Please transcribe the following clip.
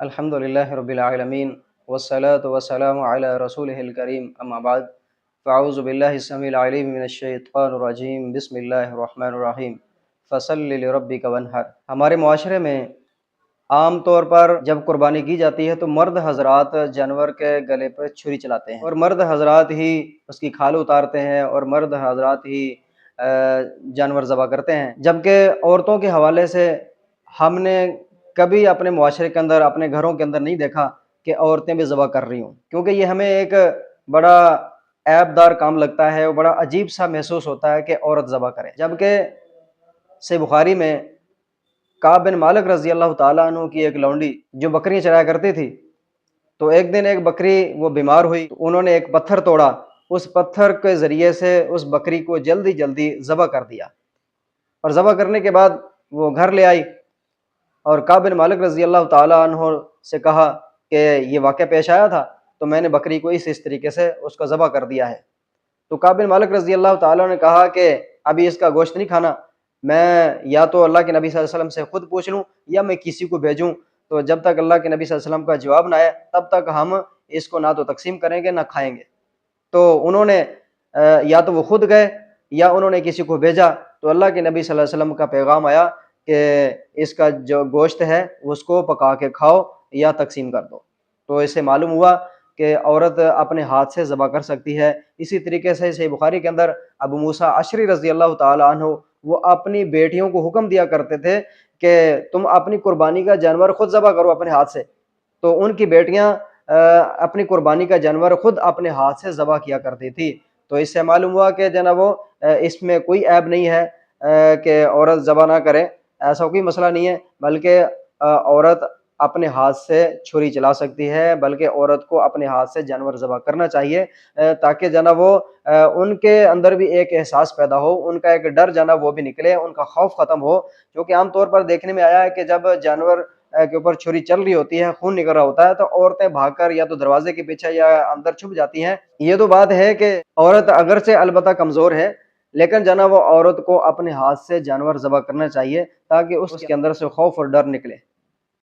الحمدللہ رب العالمین والصلاة والسلام علی رسولہ الکریم اما بعد فاعوذ باللہ السمیع العلیم من الشیطان الرجیم بسم اللہ الرحمن الرحیم فصلی لربک وانحر۔ ہمارے معاشرے میں عام طور پر جب قربانی کی جاتی ہے تو مرد حضرات جانور کے گلے پہ چھری چلاتے ہیں اور مرد حضرات ہی اس کی کھال اتارتے ہیں اور مرد حضرات ہی جانور ذبح کرتے ہیں، جبکہ عورتوں کے حوالے سے ہم نے کبھی اپنے معاشرے کے اندر، اپنے گھروں کے اندر نہیں دیکھا کہ عورتیں بھی ذبح کر رہی ہوں، کیونکہ یہ ہمیں ایک بڑا عیب دار کام لگتا ہے اور بڑا عجیب سا محسوس ہوتا ہے کہ عورت ذبح کرے۔ جبکہ صحیح بخاری میں کعب بن مالک رضی اللہ تعالیٰ عنہ کی ایک لونڈی جو بکریاں چرایا کرتی تھی، تو ایک دن ایک بکری وہ بیمار ہوئی، تو انہوں نے ایک پتھر توڑا، اس پتھر کے ذریعے سے اس بکری کو جلدی جلدی ذبح کر دیا، اور ذبح کرنے کے بعد وہ گھر لے آئی اور کعب بن مالک رضی اللہ تعالیٰ عنہ سے کہا کہ یہ واقعہ پیش آیا تھا تو میں نے بکری کو اس طریقے سے اس کو ذبح کر دیا ہے۔ تو کعب بن مالک رضی اللہ تعالیٰ نے کہا کہ ابھی اس کا گوشت نہیں کھانا، میں یا تو اللہ کے نبی صلی اللہ علیہ وسلم سے خود پوچھ لوں یا میں کسی کو بھیجوں، تو جب تک اللہ کے نبی صلی اللہ علیہ وسلم کا جواب نہ آئے تب تک ہم اس کو نہ تو تقسیم کریں گے نہ کھائیں گے۔ تو انہوں نے یا تو وہ خود گئے یا انہوں نے کسی کو بھیجا، تو اللہ کے نبی صلی اللہ علیہ وسلم کا پیغام آیا کہ اس کا جو گوشت ہے اس کو پکا کے کھاؤ یا تقسیم کر دو۔ تو اس سے معلوم ہوا کہ عورت اپنے ہاتھ سے ذبح کر سکتی ہے۔ اسی طریقے سے صحیح بخاری کے اندر ابو موسیٰ اشعری رضی اللہ تعالیٰ عنہ وہ اپنی بیٹیوں کو حکم دیا کرتے تھے کہ تم اپنی قربانی کا جانور خود ذبح کرو اپنے ہاتھ سے، تو ان کی بیٹیاں اپنی قربانی کا جانور خود اپنے ہاتھ سے ذبح کیا کرتی تھی۔ تو اس سے معلوم ہوا کہ جناب وہ اس میں کوئی عیب نہیں ہے کہ عورت ذبح نہ کرے، ایسا کوئی مسئلہ نہیں ہے، بلکہ عورت اپنے ہاتھ سے چھری چلا سکتی ہے، بلکہ عورت کو اپنے ہاتھ سے جانور ذبح کرنا چاہیے تاکہ جناب وہ ان کے اندر بھی ایک احساس پیدا ہو، ان کا ایک ڈر جناب وہ بھی نکلے، ان کا خوف ختم ہو، کیونکہ عام طور پر دیکھنے میں آیا ہے کہ جب جانور کے اوپر چھری چل رہی ہوتی ہے، خون نکل رہا ہوتا ہے، تو عورتیں بھاگ کر یا تو دروازے کے پیچھے یا اندر چھپ جاتی ہیں۔ یہ تو بات ہے کہ عورت اگرچہ البتہ کمزور ہے، لیکن جناب وہ عورت کو اپنے ہاتھ سے جانور ذبح کرنا چاہیے تاکہ اس کے اندر سے خوف اور ڈر نکلے۔